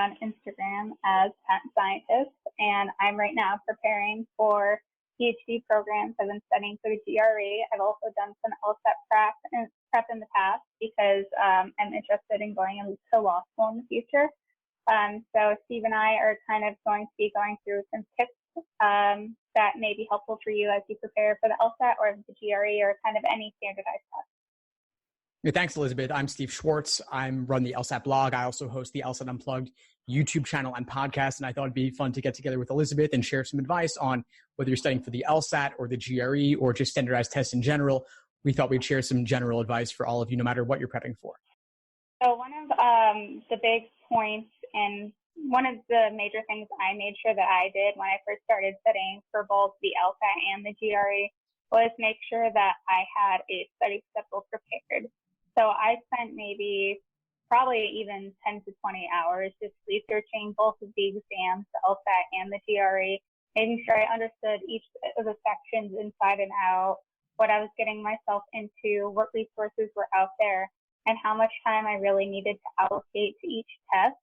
on Instagram as Patent Scientist, and I'm right now preparing for PhD programs. I've been studying for the GRE. I've also done some LSAT prep in the past because I'm interested in going into law school in the future. So Steve and I are kind of going to be going through some tips that may be helpful for you as you prepare for the LSAT or the GRE or kind of any standardized test. Yeah, thanks, Elizabeth. I'm Steve Schwartz. I run the LSAT blog. I also host the LSAT Unplugged YouTube channel and podcast. And I thought it'd be fun to get together with Elizabeth and share some advice on whether you're studying for the LSAT or the GRE or just standardized tests in general. We thought we'd share some general advice for all of you, no matter what you're prepping for. So one of the big points and one of the major things I made sure that I did when I first started studying for both the LSAT and the GRE was make sure that I had a study schedule prepared. So I spent probably even 10 to 20 hours just researching both of the exams, the LSAT and the GRE, making sure I understood each of the sections inside and out, what I was getting myself into, what resources were out there, and how much time I really needed to allocate to each test.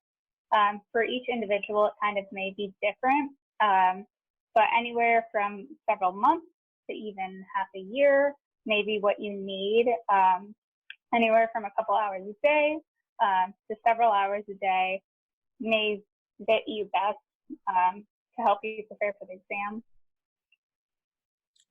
For each individual, it kind of may be different, but anywhere from several months to even half a year, maybe what you need, anywhere from a couple hours a day to several hours a day may fit you best to help you prepare for the exam.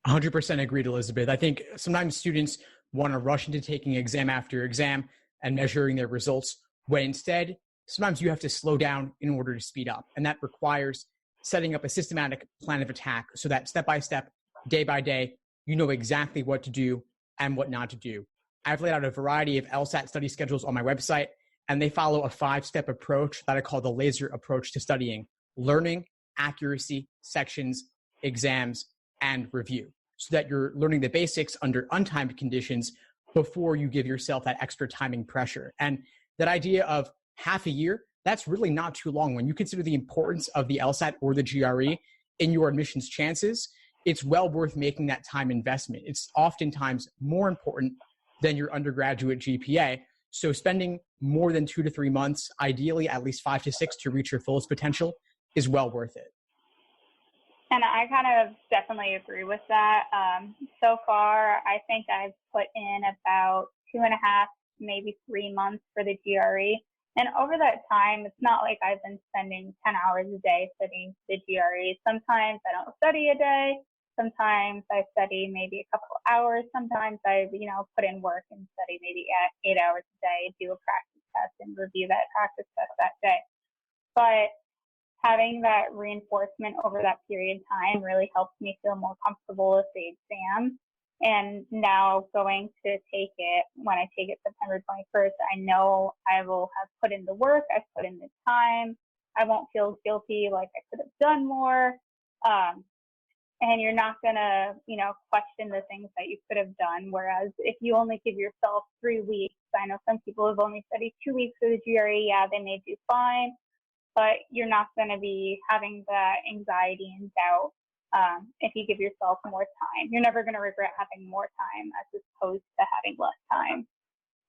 100% agreed, Elizabeth. I think sometimes students want to rush into taking exam after exam and measuring their results, when instead, sometimes you have to slow down in order to speed up. And that requires setting up a systematic plan of attack so that step by step, day by day, you know exactly what to do and what not to do. I've laid out a variety of LSAT study schedules on my website, and they follow a 5-step approach that I call the laser approach to studying: learning, accuracy, sections, exams, and review, so that you're learning the basics under untimed conditions before you give yourself that extra timing pressure. And that idea of half a year, that's really not too long. When you consider the importance of the LSAT or the GRE in your admissions chances, it's well worth making that time investment. It's oftentimes more important than your undergraduate GPA. So spending more than 2 to 3 months, ideally at least 5 to 6 to reach your fullest potential, is well worth it. And I kind of definitely agree with that. So far, I think I've put in about 2.5, maybe 3 months for the GRE. And over that time, it's not like I've been spending 10 hours a day studying the GRE. Sometimes I don't study a day. Sometimes I study maybe a couple of hours. Sometimes I, put in work and study maybe 8 hours a day, do a practice test and review that practice test that day. But having that reinforcement over that period of time really helps me feel more comfortable with the exam. And now going to take it, when I take it September 21st, I know I will have put in the work, I've put in the time, I won't feel guilty like I could have done more. And you're not going to, question the things that you could have done. Whereas if you only give yourself 3 weeks, I know some people have only studied 2 weeks for the GRE, yeah, they may do fine, but you're not going to be having that anxiety and doubt. If you give yourself more time, you're never going to regret having more time as opposed to having less time.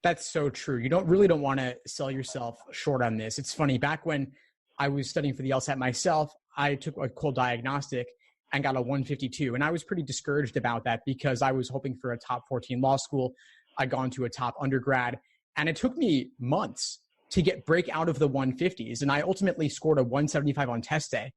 That's so true. You don't want to sell yourself short on this. It's funny, back when I was studying for the LSAT myself, I took a cold diagnostic and got a 152. And I was pretty discouraged about that because I was hoping for a top 14 law school. I'd gone to a top undergrad, and it took me months to break out of the 150s. And I ultimately scored a 175 on test day.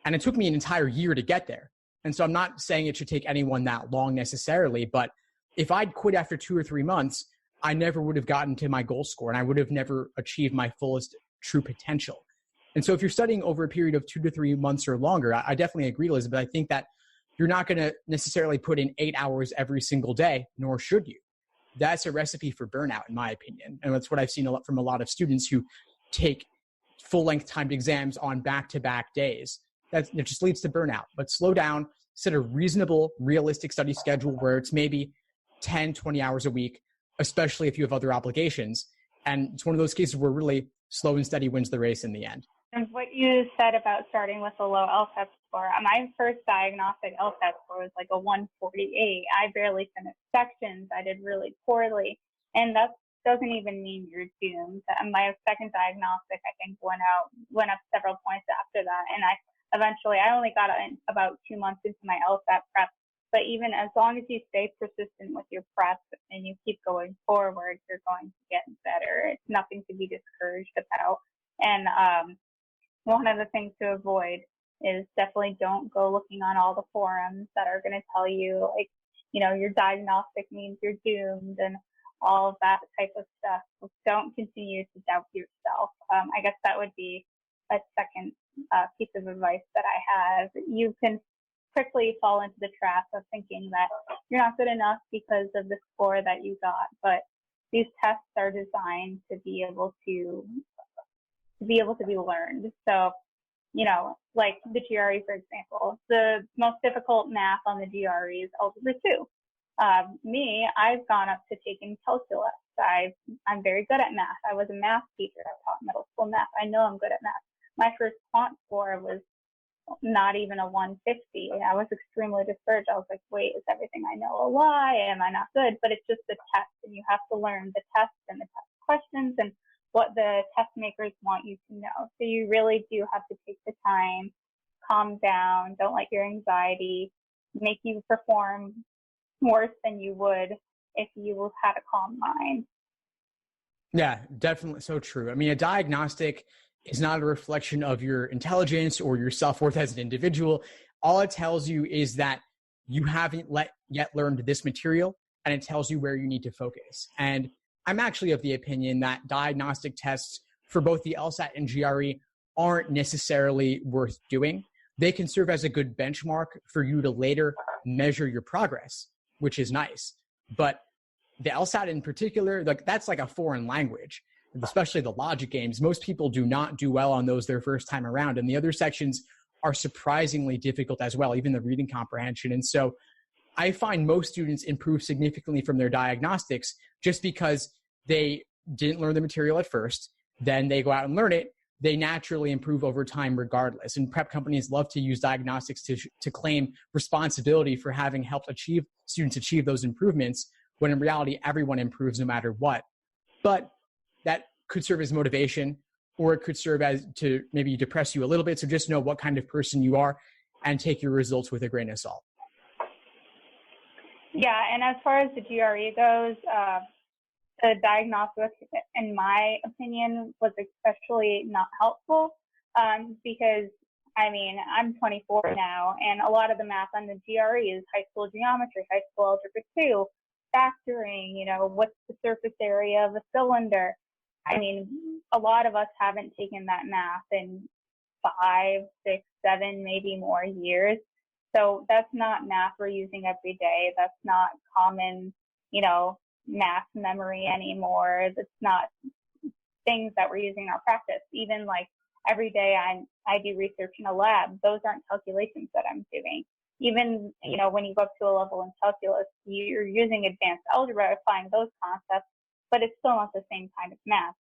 And it took me an entire year to get there. And so I'm not saying it should take anyone that long necessarily, but if I'd quit after 2 or 3 months, I never would have gotten to my goal score, and I would have never achieved my fullest true potential. And so if you're studying over a period of 2 to 3 months or longer, I definitely agree, Elizabeth. I think that you're not going to necessarily put in 8 hours every single day, nor should you. That's a recipe for burnout, in my opinion. And that's what I've seen from a lot of students who take full-length timed exams on back-to-back days. It just leads to burnout. But slow down, set a reasonable, realistic study schedule where it's maybe 10, 20 hours a week, especially if you have other obligations. And it's one of those cases where really slow and steady wins the race in the end. And what you said about starting with a low LSAT score, my first diagnostic LSAT score was like a 148. I barely finished sections. I did really poorly. And that's doesn't even mean you're doomed. And my second diagnostic, I think, went up several points after that. And I only got in about 2 months into my LSAT prep. But even as long as you stay persistent with your prep and you keep going forward, you're going to get better. It's nothing to be discouraged about. And one of the things to avoid is definitely don't go looking on all the forums that are going to tell you, like, your diagnostic means you're doomed and all of that type of stuff. Don't continue to doubt yourself. I guess that would be a second piece of advice that I have. You can quickly fall into the trap of thinking that you're not good enough because of the score that you got, but these tests are designed to be able to be learned. So, like the GRE, for example, the most difficult math on the GRE is Algebra 2. I've gone up to taking calculus. I'm very good at math. I was a math teacher. I taught middle school math. I know I'm good at math. My first quant score was not even a 150. I was extremely discouraged. I was like, wait, is everything I know a lie? Am I not good? But it's just the test, and you have to learn the test and the test questions and what the test makers want you to know. So you really do have to take the time, calm down, don't let your anxiety make you perform worse than you would if you had a calm mind. Yeah, definitely so true. I mean, a diagnostic is not a reflection of your intelligence or your self-worth as an individual. All it tells you is that you haven't yet learned this material, and it tells you where you need to focus. And I'm actually of the opinion that diagnostic tests for both the LSAT and GRE aren't necessarily worth doing. They can serve as a good benchmark for you to later measure your progress, which is nice. But the LSAT in particular, that's like a foreign language, especially the logic games. Most people do not do well on those their first time around. And the other sections are surprisingly difficult as well, even the reading comprehension. And so I find most students improve significantly from their diagnostics just because they didn't learn the material at first, then they go out and learn it. They naturally improve over time regardless. And prep companies love to use diagnostics to claim responsibility for having helped students achieve those improvements, when in reality, everyone improves no matter what. But that could serve as motivation, or it could serve as to maybe depress you a little bit. So just know what kind of person you are and take your results with a grain of salt. Yeah, and as far as the GRE goes, the diagnostic, in my opinion, was especially not helpful because, I'm 24 now, and a lot of the math on the GRE is high school geometry, high school algebra 2, factoring, what's the surface area of a cylinder. A lot of us haven't taken that math in 5, 6, 7, maybe more years. So that's not math we're using every day. That's not common, math memory anymore. That's not things that we're using in our practice. Even like every day I do research in a lab, those aren't calculations that I'm doing. Even, when you go up to a level in calculus, you're using advanced algebra, applying those concepts, but it's still not the same kind of math.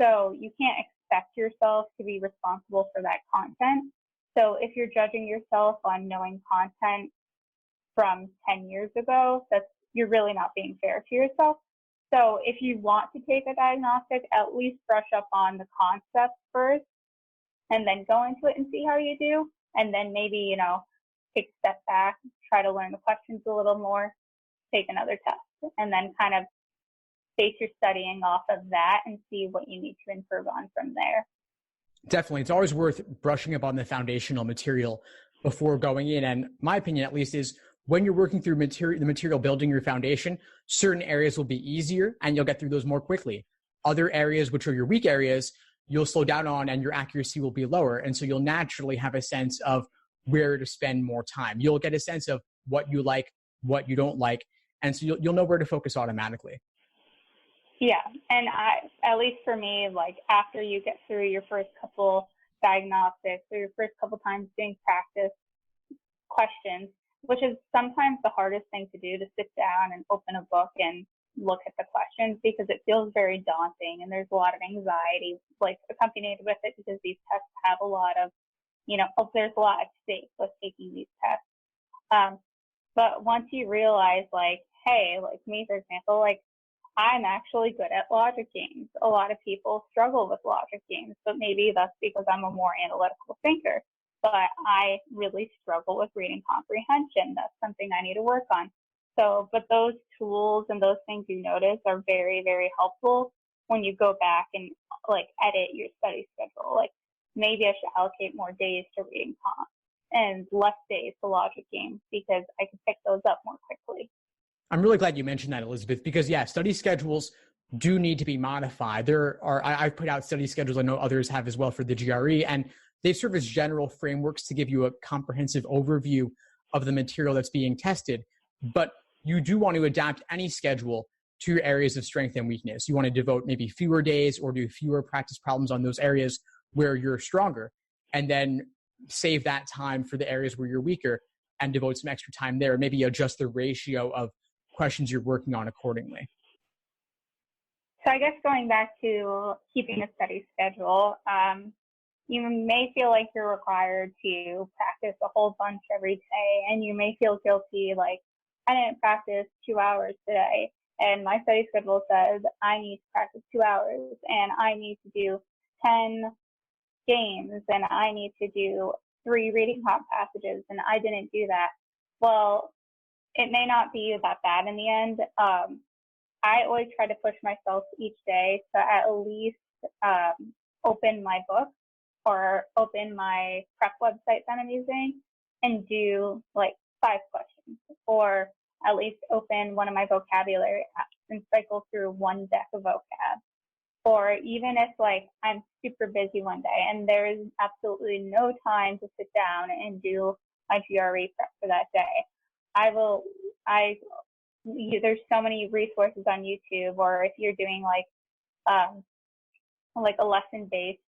So you can't expect yourself to be responsible for that content. So if you're judging yourself on knowing content from 10 years ago, you're really not being fair to yourself. So if you want to take a diagnostic, at least brush up on the concepts first and then go into it and see how you do. And then maybe, take a step back, try to learn the questions a little more, take another test, and then kind of base your studying off of that and see what you need to improve on from there. Definitely. It's always worth brushing up on the foundational material before going in. And my opinion, at least, is when you're working through the material building your foundation, certain areas will be easier and you'll get through those more quickly. Other areas, which are your weak areas, you'll slow down on and your accuracy will be lower. And so you'll naturally have a sense of where to spend more time. You'll get a sense of what you like, what you don't like. And so you'll know where to focus automatically. Yeah, and at least for me, like after you get through your first couple diagnostics or your first couple times doing practice questions, which is sometimes the hardest thing to do, to sit down and open a book and look at the questions, because it feels very daunting and there's a lot of anxiety like accompanied with it, because these tests have a lot of, there's a lot at stake with taking these tests. But once you realize, like, hey, like me, for example, like I'm actually good at logic games. A lot of people struggle with logic games, but maybe that's because I'm a more analytical thinker. But I really struggle with reading comprehension. That's something I need to work on. So, but those tools and those things you notice are very, very helpful when you go back and like edit your study schedule. Like maybe I should allocate more days to reading comp and less days to logic games because I can pick those up more quickly. I'm really glad you mentioned that, Elizabeth, because yeah, study schedules do need to be modified. I've put out study schedules. I know others have as well for the GRE, and they serve as general frameworks to give you a comprehensive overview of the material that's being tested. But you do want to adapt any schedule to your areas of strength and weakness. You want to devote maybe fewer days or do fewer practice problems on those areas where you're stronger, and then save that time for the areas where you're weaker and devote some extra time there. Maybe adjust the ratio of questions you're working on accordingly. So I guess going back to keeping a study schedule, you may feel like you're required to practice a whole bunch every day, and you may feel guilty, like, I didn't practice 2 hours today, and my study schedule says I need to practice 2 hours, and I need to do 10 games, and I need to do 3 reading comp passages, and I didn't do that. Well, it may not be that bad in the end. I always try to push myself each day to at least open my book or open my prep website that I'm using and do like 5 questions, or at least open one of my vocabulary apps and cycle through one deck of vocab. Or even if like I'm super busy one day and there's absolutely no time to sit down and do my GRE prep for that day, there's so many resources on YouTube, or if you're doing like a lesson-based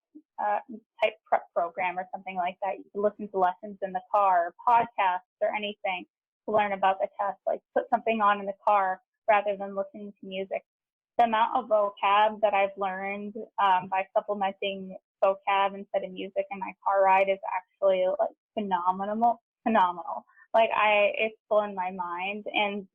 type prep program or something like that, you can listen to lessons in the car, or podcasts, or anything to learn about the test. Like put something on in the car rather than listening to music. The amount of vocab that I've learned by supplementing vocab instead of music in my car ride is actually like phenomenal. Like it's blown my mind, and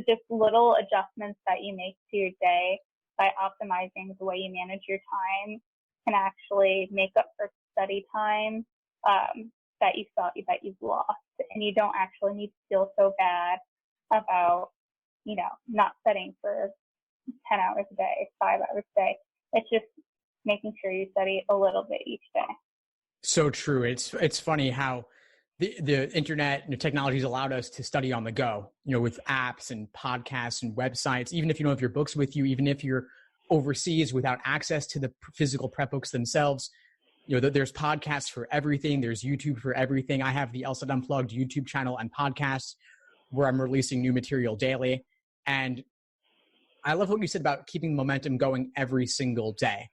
just little adjustments that you make to your day by optimizing the way you manage your time can actually make up for study time that you thought that you've lost, and you don't actually need to feel so bad about, not studying for 10 hours a day, 5 hours a day. It's just making sure you study a little bit each day. So true. It's funny how the internet and the technology has allowed us to study on the go, with apps and podcasts and websites. Even if you don't have your books with you, even if you're overseas without access to the physical prep books themselves, there's podcasts for everything. There's YouTube for everything. I have the LSAT Unplugged YouTube channel and podcasts where I'm releasing new material daily. And I love what you said about keeping momentum going every single day.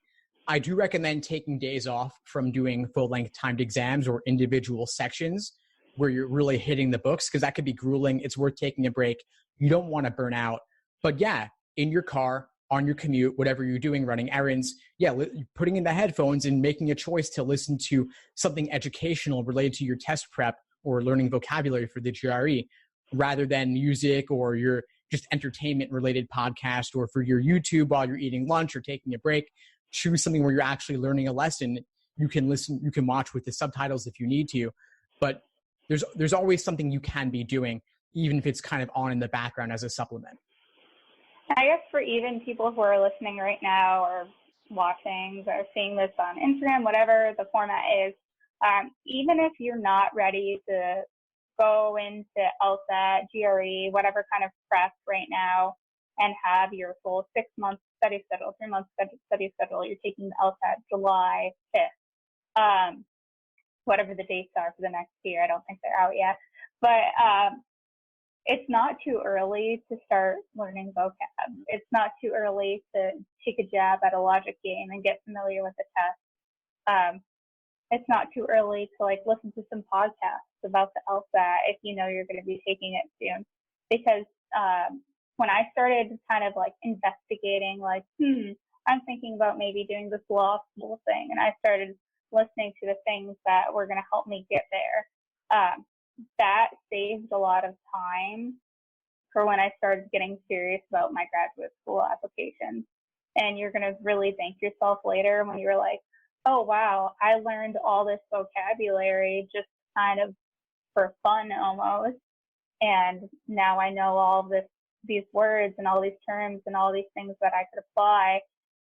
I do recommend taking days off from doing full-length timed exams or individual sections where you're really hitting the books, because that could be grueling. It's worth taking a break. You don't want to burn out. But yeah, in your car, on your commute, whatever you're doing, running errands, putting in the headphones and making a choice to listen to something educational related to your test prep or learning vocabulary for the GRE, rather than music or your just entertainment-related podcast, or for your YouTube while you're eating lunch or taking a break. Choose something where you're actually learning a lesson. You can listen, you can watch with the subtitles if you need to, but there's always something you can be doing, even if it's kind of on in the background as a supplement. I guess for even people who are listening right now or watching or seeing this on Instagram, whatever the format is, even if you're not ready to go into LSAT, GRE, whatever kind of prep right now, and have your full 6 month study schedule, 3 month study schedule. You're taking the LSAT July 5th, whatever the dates are for the next year. I don't think they're out yet, but it's not too early to start learning vocab. It's not too early to take a jab at a logic game and get familiar with the test. It's not too early to listen to some podcasts about the LSAT if you know you're going to be taking it soon. Because when I started kind of investigating, I'm thinking about maybe doing this law school thing, and I started listening to the things that were going to help me get there. That saved a lot of time for when I started getting serious about my graduate school applications. And you're going to really thank yourself later when you're like, oh, wow, I learned all this vocabulary just kind of for fun almost. And now I know all of these words and all these terms and all these things that I could apply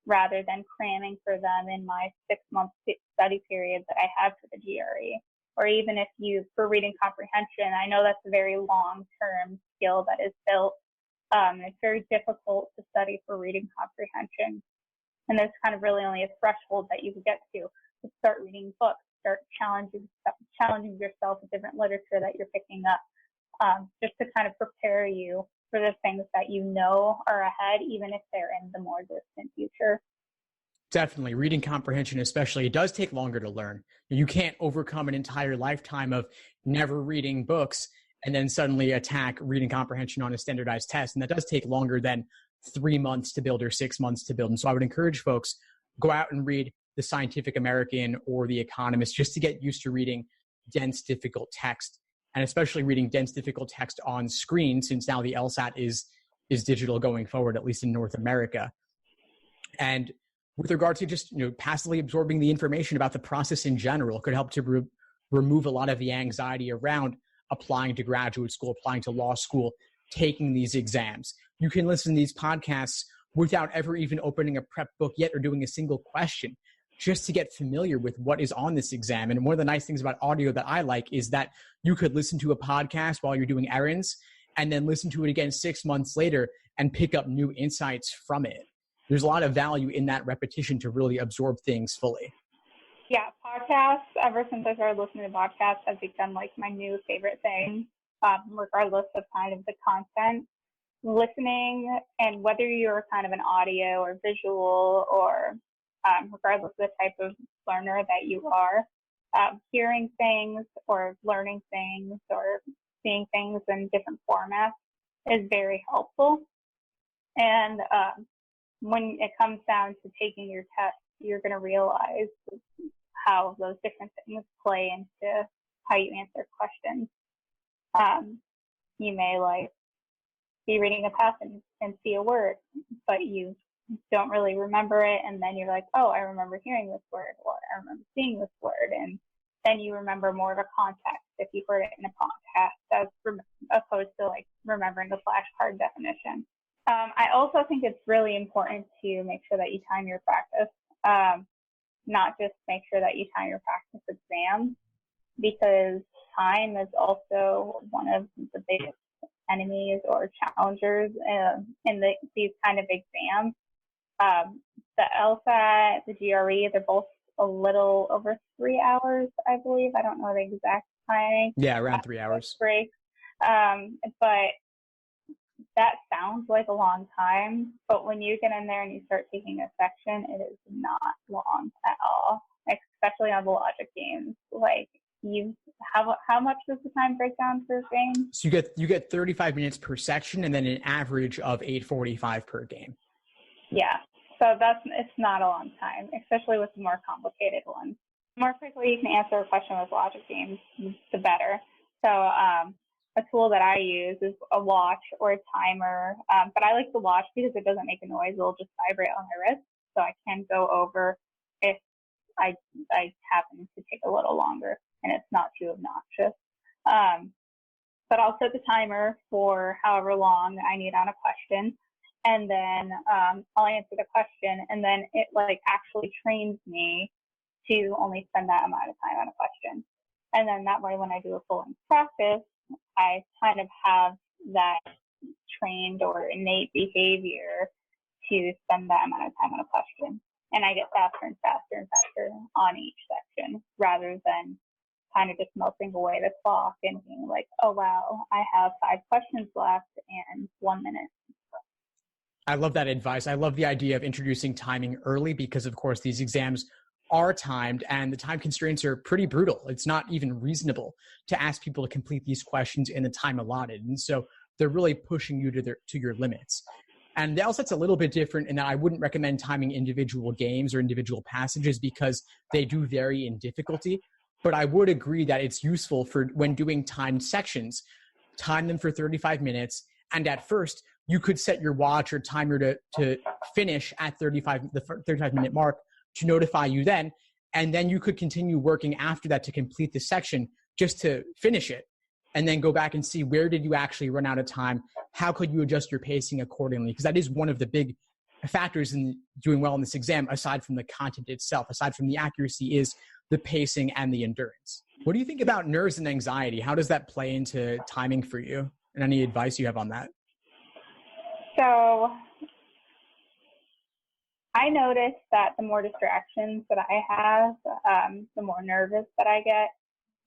rather than cramming for them in my 6-month study period that I have for the GRE. Or even if for reading comprehension, I know that's a very long-term skill that is built. It's very difficult to study for reading comprehension. And there's kind of really only a threshold that you can get to start reading books, start challenging yourself with different literature that you're picking up, just to kind of prepare you for the things that you know are ahead, even if they're in the more distant future. Definitely. Reading comprehension especially, it does take longer to learn. You can't overcome an entire lifetime of never reading books and then suddenly attack reading comprehension on a standardized test. And that does take longer than 3 months to build or 6 months to build. And so I would encourage folks, go out and read the Scientific American or the Economist just to get used to reading dense, difficult text, and especially reading dense, difficult text on screen, since now the LSAT is digital going forward, at least in North America. And with regard to just passively absorbing the information about the process in general, could help to remove a lot of the anxiety around applying to graduate school, applying to law school, taking these exams. You can listen to these podcasts without ever even opening a prep book yet or doing a single question, just to get familiar with what is on this exam. And one of the nice things about audio that I like is that you could listen to a podcast while you're doing errands and then listen to it again 6 months later and pick up new insights from it. There's a lot of value in that repetition to really absorb things fully. Yeah, podcasts, ever since I started listening to podcasts, have become like my new favorite thing, regardless of kind of the content. Listening, and whether you're kind of an audio or visual or regardless of the type of learner that you are, hearing things or learning things or seeing things in different formats is very helpful. And when it comes down to taking your test, you're going to realize how those different things play into how you answer questions. You may be reading a passage and see a word, but you don't really remember it, and then you're like, oh, I remember hearing this word, or I remember seeing this word, and then you remember more of a context if you heard it in a podcast, as opposed to remembering the flashcard definition. I also think it's really important to make sure that you time your practice, not just make sure that you time your practice exams, because time is also one of the biggest enemies or challengers in these kind of exams. The LSAT, the GRE, they're both a little over 3 hours, I believe. I don't know the exact timing. Yeah, around 3 hours. Breaks. But that sounds like a long time, but when you get in there and you start taking a section, it is not long at all, especially on the logic games. How much does the time break down per game? So you get 35 minutes per section and then an average of 8:45 per game. Yeah. So it's not a long time, especially with the more complicated ones. The more quickly you can answer a question with logic games, the better. So a tool that I use is a watch or a timer, but I like the watch because it doesn't make a noise. It'll just vibrate on my wrist, so I can go over if I happen to take a little longer and it's not too obnoxious. But I'll set the timer for however long I need on a question, and then I'll answer the question, and then it actually trains me to only spend that amount of time on a question. And then that way, when I do a full-length practice, I kind of have that trained or innate behavior to spend that amount of time on a question. And I get faster and faster and faster on each section, rather than kind of just melting away the clock and being like, oh, wow, I have 5 questions left and 1 minute. I love that advice. I love the idea of introducing timing early because, of course, these exams are timed and the time constraints are pretty brutal. It's not even reasonable to ask people to complete these questions in the time allotted. And so they're really pushing you to your limits. And the LSAT's a little bit different in that I wouldn't recommend timing individual games or individual passages because they do vary in difficulty. But I would agree that it's useful for when doing timed sections, time them for 35 minutes And at first, you could set your watch or timer to finish at the 35-minute mark to notify you then. And then you could continue working after that to complete the section just to finish it. And then go back and see, where did you actually run out of time? How could you adjust your pacing accordingly? Because that is one of the big factors in doing well in this exam, aside from the content itself, aside from the accuracy, is the pacing and the endurance. What do you think about nerves and anxiety? How does that play into timing for you? And any advice you have on that? So I noticed that the more distractions that I have, the more nervous that I get.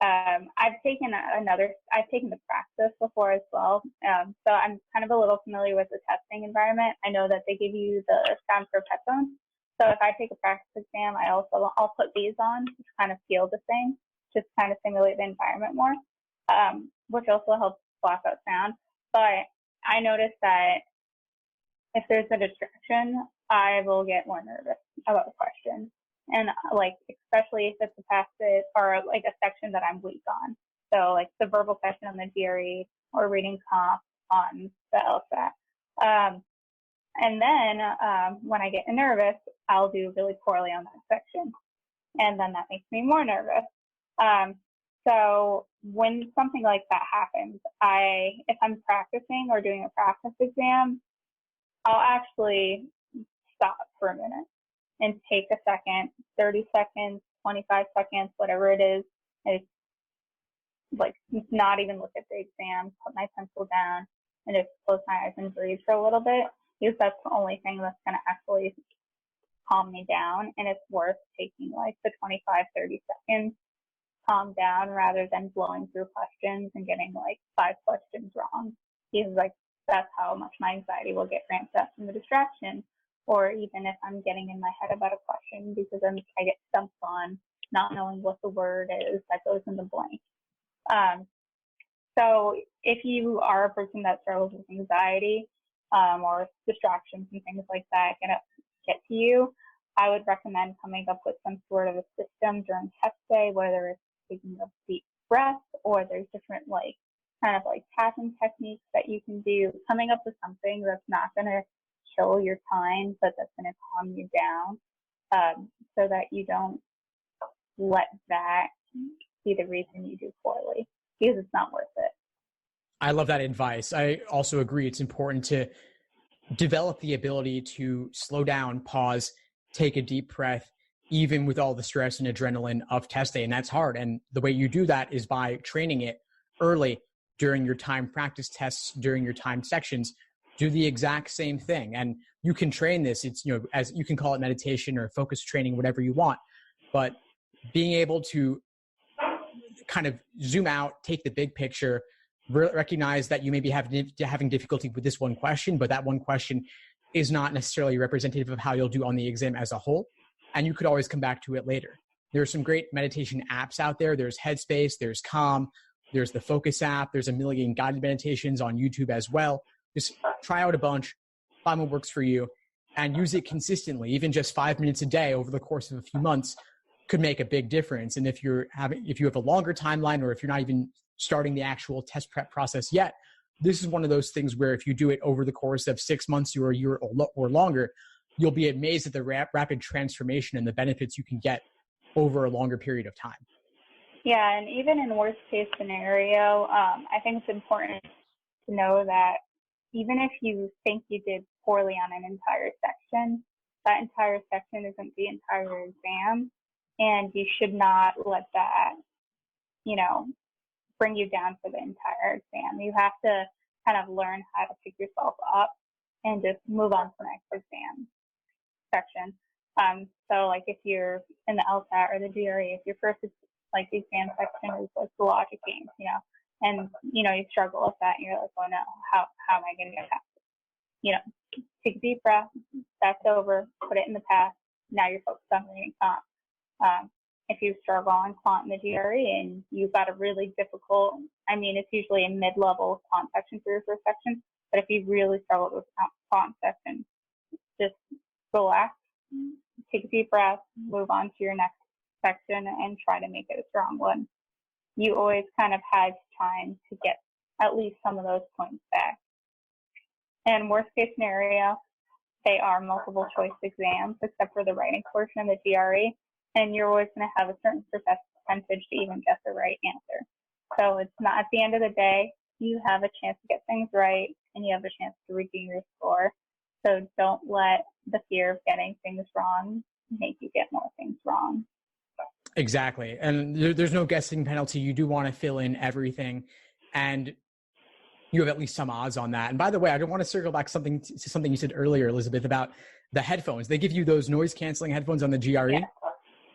I've taken the practice before as well. So I'm kind of a little familiar with the testing environment. I know that they give you the sound for headphones. So if I take a practice exam, I'll put these on to kind of feel the thing, just kind of simulate the environment more, which also helps block out sound. But I noticed that if there's a distraction, I will get more nervous about the question. And like, especially if it's a passage or like a section that I'm weak on. So like the verbal section on the GRE or reading comp on the LSAT. And then when I get nervous, I'll do really poorly on that section. And then that makes me more nervous. So when something like that happens, if I'm practicing or doing a practice exam, I'll actually stop for a minute and take a second, 30 seconds, 25 seconds, whatever it is. It's like not even look at the exam, put my pencil down, and just close my eyes and breathe for a little bit, because that's the only thing that's going to actually calm me down. And it's worth taking like the 25, 30 seconds, calm down, rather than blowing through questions and getting like 5 questions wrong. Because like that's how much my anxiety will get ramped up from the distraction. Or even if I'm getting in my head about a question because I get stumped on not knowing what the word is that goes in the blank. So if you are a person that struggles with anxiety or distractions and things like that get to you, I would recommend coming up with some sort of a system during test day, whether it's taking a deep breath or there's different like kind of like tapping techniques that you can do, coming up with something that's not going to kill your time, but that's going to calm you down, so that you don't let that be the reason you do poorly, because it's not worth it. I love that advice. I also agree. It's important to develop the ability to slow down, pause, take a deep breath, even with all the stress and adrenaline of test day. And that's hard. And the way you do that is by training it early during your time practice tests, during your time sections. Do the exact same thing. And you can train this. It's, as you can call it meditation or focus training, whatever you want. But being able to kind of zoom out, take the big picture, recognize that you may be having difficulty with this one question, but that one question is not necessarily representative of how you'll do on the exam as a whole. And you could always come back to it later. There are some great meditation apps out there. There's Headspace, there's Calm, there's the Focus app, there's a million guided meditations on YouTube as well. Just try out a bunch, find what works for you, and use it consistently. Even just 5 minutes a day over the course of a few months could make a big difference. And if you have a longer timeline, or if you're not even starting the actual test prep process yet, this is one of those things where if you do it over the course of 6 months or a year or longer, you'll be amazed at the rapid transformation and the benefits you can get over a longer period of time. Yeah, and even in worst case scenario, I think it's important to know that even if you think you did poorly on an entire section, that entire section isn't the entire exam, and you should not let that, bring you down for the entire exam. You have to kind of learn how to pick yourself up and just move on to the next exam section. So like if you're in the LSAT or the GRE, if your first like the exam section is like the logic games, and you struggle with that, and you're like, oh no, how am I going to get past it? Take a deep breath, that's over, put it in the past. Now you're focused on reading quant. If you struggle on quant in the GRE and you've got a really difficult, it's usually a mid-level quant section for your first section, but if you really struggled with quant section, just relax, take a deep breath, move on to your next section and try to make it a strong one. You always kind of have time to get at least some of those points back. And worst case scenario, they are multiple choice exams, except for the writing portion of the GRE. And you're always going to have a certain percentage to even get the right answer. So it's not, at the end of the day, you have a chance to get things right and you have a chance to redeem your score. So don't let the fear of getting things wrong make you get more things wrong. Exactly. And there's no guessing penalty. You do want to fill in everything. And you have at least some odds on that. And by the way, I don't want to circle back to something you said earlier, Elizabeth, about the headphones. They give you those noise canceling headphones on the GRE. Yeah.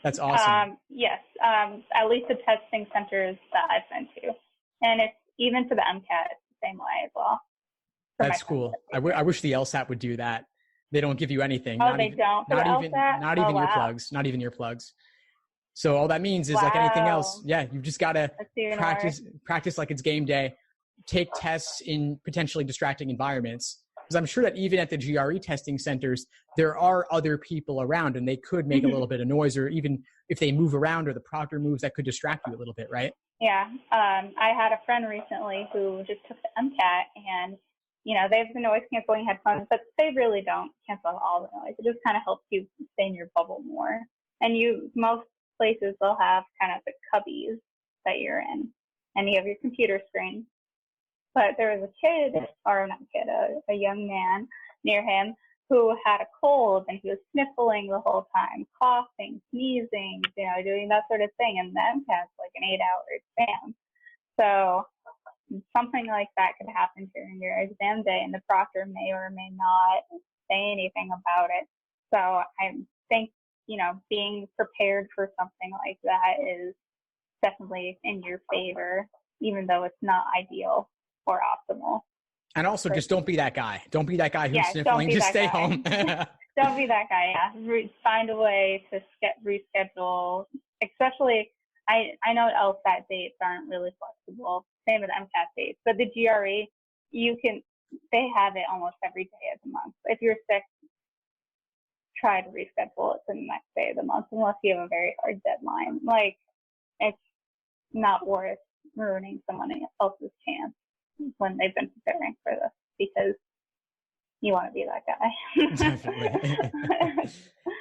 That's awesome. Yes. At least the testing centers that I've been to. And it's even for the MCAT, it's the same way as well. That's cool. I wish the LSAT would do that. They don't give you anything. Oh, they don't? Not even earplugs. Not even earplugs. So all that means is like anything else. Yeah, you've just got to practice like it's game day. Take tests in potentially distracting environments. Because I'm sure that even at the GRE testing centers, there are other people around and they could make a little bit of noise, or even if they move around or the proctor moves, that could distract you a little bit, right? Yeah. I had a friend recently who just took the MCAT, and, they have the noise canceling headphones, but they really don't cancel all the noise. It just kind of helps you stay in your bubble more. And most places they'll have kind of the cubbies that you're in, and you have your computer screen. But there was a young man near him who had a cold, and he was sniffling the whole time, coughing, sneezing, doing that sort of thing. And that has like an 8-hour exam. So something like that could happen during your exam day, and the proctor may or may not say anything about it. So I think, being prepared for something like that is definitely in your favor, even though it's not ideal or optimal. And also, just don't be that guy. Don't be that guy who's sniffling. Just stay home. Don't be that guy. Yeah, find a way to reschedule. Especially, I know LSAT dates aren't really flexible. Same with MCAT dates, but the GRE, they have it almost every day of the month. If you're sick, try to reschedule it to the next day of the month, unless you have a very hard deadline. Like, it's not worth ruining someone else's chance when they've been preparing for this, because you want to be that guy. Definitely.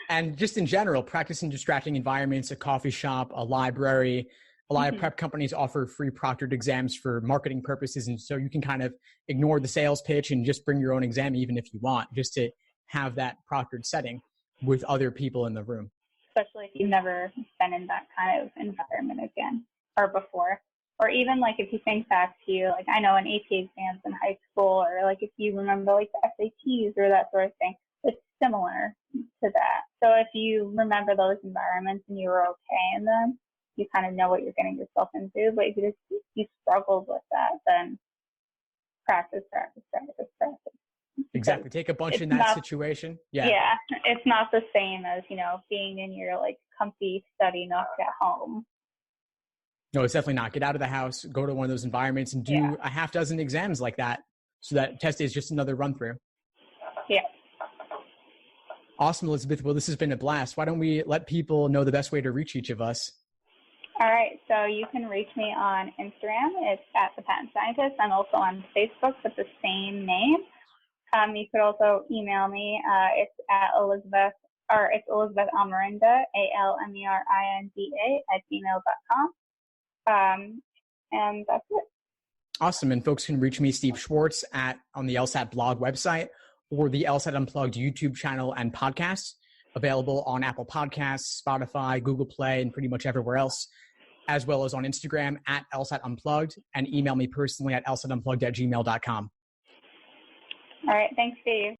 And just in general, practice in distracting environments, a coffee shop, a library. A lot of prep companies offer free proctored exams for marketing purposes. And so you can kind of ignore the sales pitch and just bring your own exam, even if you want, just to have that proctored setting with other people in the room. Especially if you've never been in that kind of environment again or before. Or even like if you think back to, like, I know in AP exams in high school, or like if you remember like the SATs or that sort of thing, it's similar to that. So if you remember those environments and you were okay in them, you kind of know what you're getting yourself into. But if you struggled with that, then practice. Exactly. Take a bunch in that situation. Yeah. Yeah. It's not the same as, being in your like comfy study nook at home. No, it's definitely not. Get out of the house, go to one of those environments and do a half dozen exams like that. So that test is just another run through. Yeah. Awesome, Elizabeth. Well, this has been a blast. Why don't we let people know the best way to reach each of us? All right. So you can reach me on Instagram. It's at The Patent Scientist. I'm also on Facebook with the same name. You could also email me. It's at Elizabeth Almerinda, ALMERINDA @gmail.com. And that's it. Awesome. And folks can reach me, Steve Schwartz, on the LSAT blog website or the LSAT Unplugged YouTube channel and podcast, available on Apple Podcasts, Spotify, Google Play, and pretty much everywhere else, as well as on Instagram at LSAT Unplugged, and email me personally at lsatunplugged@gmail.com. All right. Thanks, Steve.